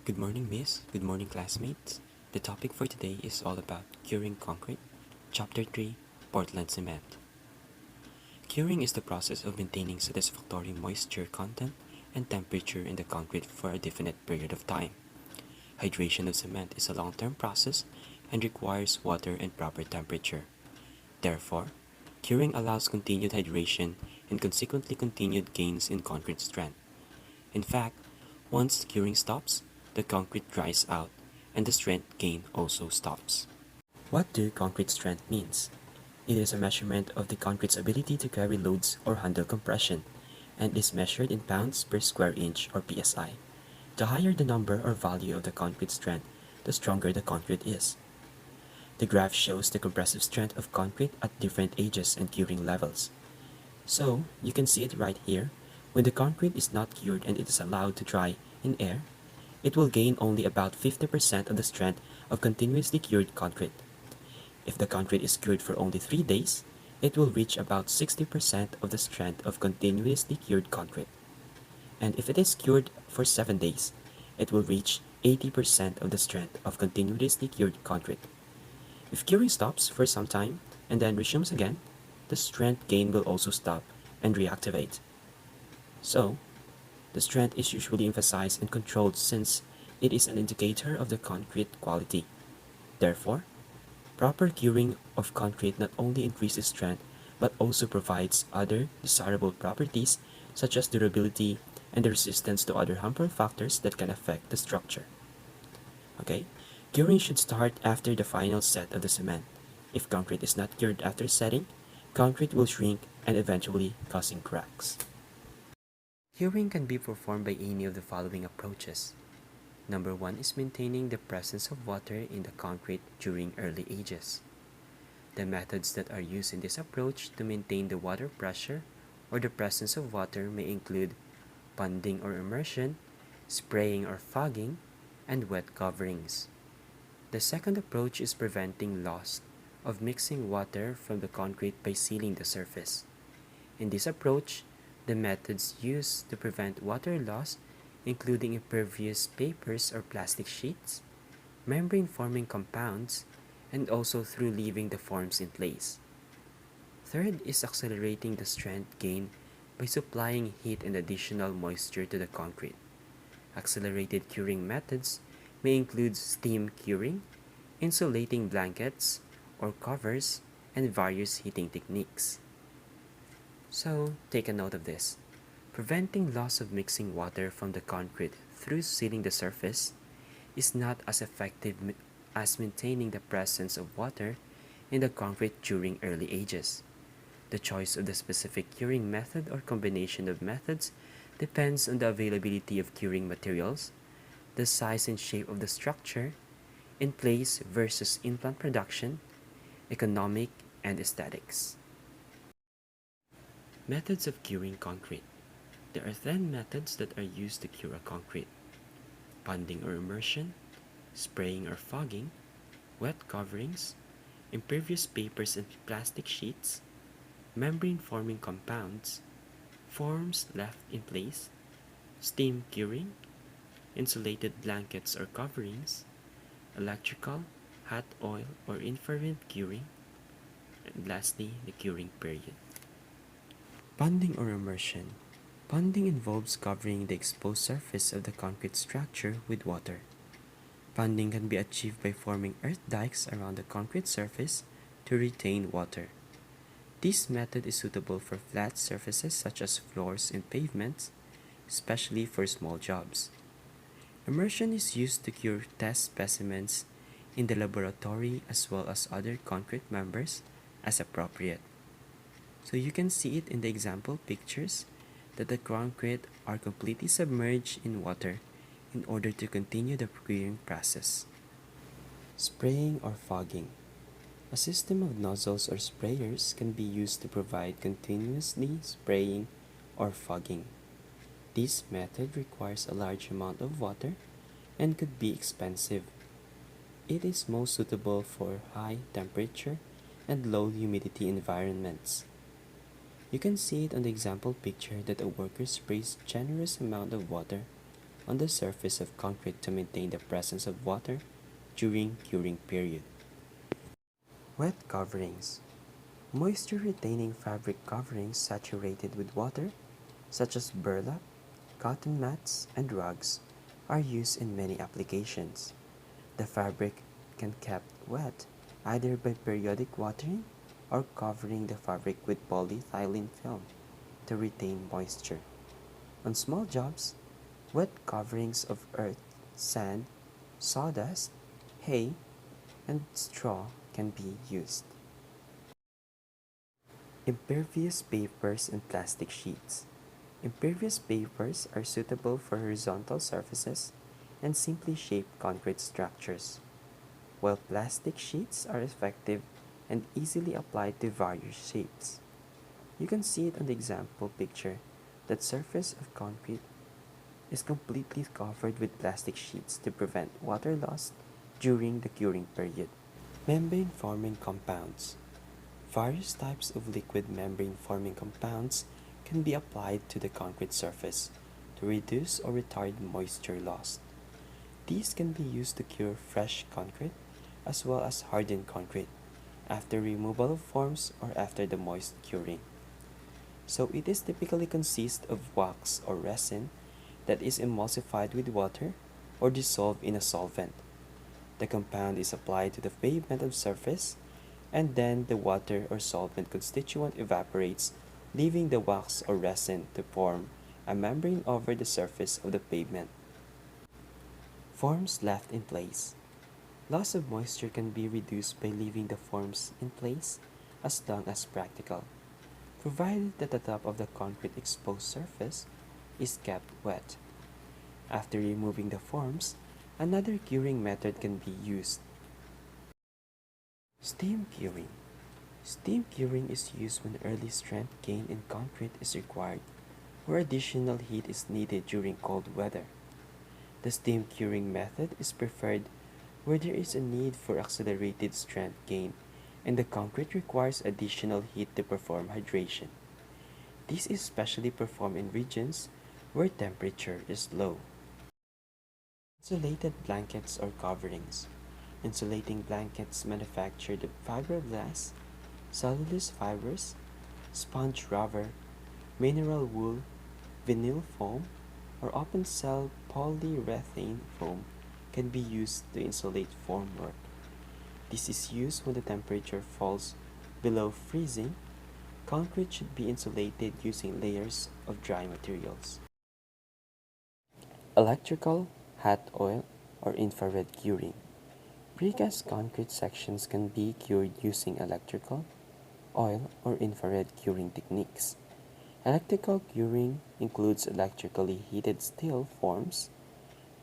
Good morning, Miss. Good morning, classmates. The topic for today is all about curing concrete. Chapter 3, Portland Cement. Curing is the process of maintaining satisfactory moisture content and temperature in the concrete for a definite period of time. Hydration of cement is a long-term process and requires water and proper temperature. Therefore, curing allows continued hydration and consequently continued gains in concrete strength. In fact, once curing stops, the concrete dries out and the strength gain also stops. What do concrete strength means? It is a measurement of the concrete's ability to carry loads or handle compression and is measured in pounds per square inch or PSI. The higher the number or value of the concrete strength, the stronger the concrete is. The graph shows the compressive strength of concrete at different ages and curing levels. So, you can see it right here. When the concrete is not cured and it is allowed to dry in air, it will gain only about 50% of the strength of continuously cured concrete. If the concrete is cured for only 3 days, it will reach about 60% of the strength of continuously cured concrete. And if it is cured for 7 days, it will reach 80% of the strength of continuously cured concrete. If curing stops for some time and then resumes again, the strength gain will also stop and reactivate. So, the strength is usually emphasized and controlled since it is an indicator of the concrete quality. Therefore, proper curing of concrete not only increases strength but also provides other desirable properties such as durability and the resistance to other harmful factors that can affect the structure. Okay, curing should start after the final set of the cement. If concrete is not cured after setting, concrete will shrink and eventually causing cracks. Curing can be performed by any of the following approaches. Number 1 is maintaining the presence of water in the concrete during early ages. The methods that are used in this approach to maintain the water pressure or the presence of water may include ponding or immersion, spraying or fogging, and wet coverings. The second approach is preventing loss of mixing water from the concrete by sealing the surface. In this approach, the methods used to prevent water loss including impervious papers or plastic sheets, membrane-forming compounds, and also through leaving the forms in place. Third is accelerating the strength gain by supplying heat and additional moisture to the concrete. Accelerated curing methods may include steam curing, insulating blankets or covers, and various heating techniques. So, take a note of this. Preventing loss of mixing water from the concrete through sealing the surface is not as effective as maintaining the presence of water in the concrete during early ages. The choice of the specific curing method or combination of methods depends on the availability of curing materials, the size and shape of the structure, in place versus in-plant production, economic, and aesthetics. Methods of curing concrete. There are 10 methods that are used to cure a concrete: ponding or immersion, spraying or fogging, wet coverings, impervious papers and plastic sheets, membrane-forming compounds, forms left in place, steam curing, insulated blankets or coverings, electrical, hot oil or infrared curing, and lastly, the curing period. Ponding or immersion. Ponding involves covering the exposed surface of the concrete structure with water. Ponding can be achieved by forming earth dikes around the concrete surface to retain water. This method is suitable for flat surfaces such as floors and pavements, especially for small jobs. Immersion is used to cure test specimens in the laboratory as well as other concrete members as appropriate. So you can see it in the example pictures that the concrete are completely submerged in water in order to continue the curing process. Spraying or fogging. A system of nozzles or sprayers can be used to provide continuously spraying or fogging. This method requires a large amount of water and could be expensive. It is most suitable for high temperature and low humidity environments. You can see it on the example picture that a worker sprays generous amount of water on the surface of concrete to maintain the presence of water during curing period. Wet coverings. Moisture-retaining fabric coverings saturated with water, such as burlap, cotton mats, and rugs, are used in many applications. The fabric can be kept wet either by periodic watering or covering the fabric with polyethylene film to retain moisture. On small jobs, wet coverings of earth, sand, sawdust, hay, and straw can be used. Impervious papers and plastic sheets. Impervious papers are suitable for horizontal surfaces and simply shaped concrete structures, while plastic sheets are effective and easily applied to various shapes. You can see it on the example picture that surface of concrete is completely covered with plastic sheets to prevent water loss during the curing period. Membrane forming compounds. Various types of liquid membrane forming compounds can be applied to the concrete surface to reduce or retard moisture loss. These can be used to cure fresh concrete as well as hardened concrete after removal of forms or after the moist curing. So it is typically consists of wax or resin that is emulsified with water or dissolved in a solvent. The compound is applied to the pavement of surface and then the water or solvent constituent evaporates, leaving the wax or resin to form a membrane over the surface of the pavement. Forms left in place. Loss of moisture can be reduced by leaving the forms in place as long as practical, provided that the top of the concrete exposed surface is kept wet. After removing the forms, another curing method can be used. Steam curing. Steam curing is used when early strength gain in concrete is required or additional heat is needed during cold weather. The steam curing method is preferred where there is a need for accelerated strength gain and the concrete requires additional heat to perform hydration. This is especially performed in regions where temperature is low. Insulated blankets or coverings. Insulating blankets manufactured of fiberglass, cellulose fibers, sponge rubber, mineral wool, vinyl foam, or open cell polyurethane foam can be used to insulate formwork. This is used when the temperature falls below freezing. Concrete should be insulated using layers of dry materials. Electrical, hot oil, or infrared curing. Precast concrete sections can be cured using electrical, oil, or infrared curing techniques. Electrical curing includes electrically heated steel forms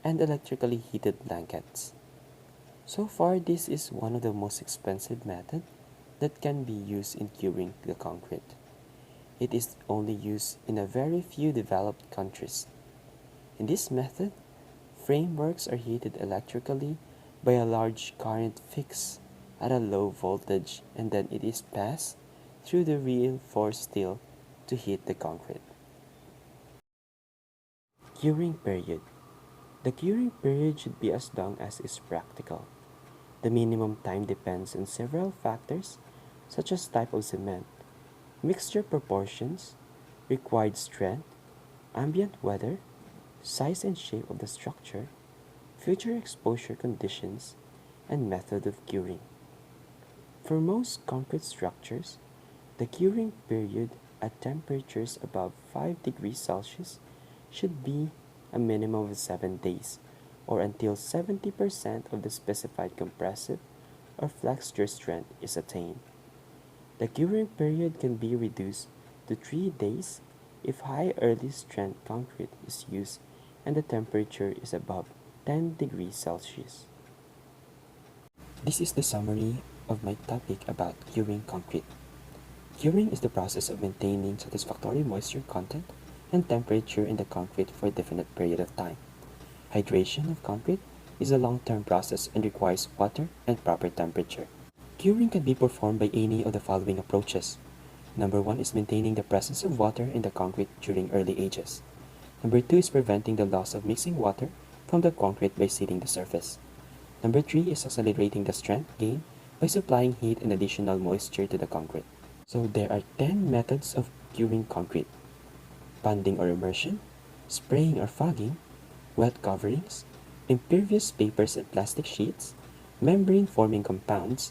and electrically heated blankets. So far, this is one of the most expensive methods that can be used in curing the concrete. It is only used in a very few developed countries. In this method, frameworks are heated electrically by a large current fixed at a low voltage and then it is passed through the reinforced steel to heat the concrete. Curing period. The curing period should be as long as is practical. The minimum time depends on several factors such as type of cement, mixture proportions, required strength, ambient weather, size and shape of the structure, future exposure conditions, and method of curing. For most concrete structures, the curing period at temperatures above 5 degrees Celsius should be a minimum of 7 days or until 70% of the specified compressive or flexure strength is attained. The curing period can be reduced to 3 days if high early strength concrete is used and the temperature is above 10 degrees Celsius. This is the summary of my topic about curing concrete. Curing is the process of maintaining satisfactory moisture content and temperature in the concrete for a definite period of time. Hydration of concrete is a long-term process and requires water and proper temperature. Curing can be performed by any of the following approaches. Number one is maintaining the presence of water in the concrete during early ages. Number 2 is preventing the loss of mixing water from the concrete by sealing the surface. Number 3 is accelerating the strength gain by supplying heat and additional moisture to the concrete. So there are 10 methods of curing concrete: bonding or immersion, spraying or fogging, wet coverings, impervious papers and plastic sheets, membrane forming compounds,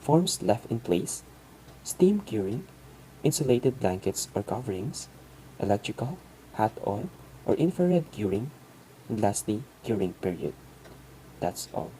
forms left in place, steam curing, insulated blankets or coverings, electrical, hot oil, or infrared curing, and lastly, curing period. That's all.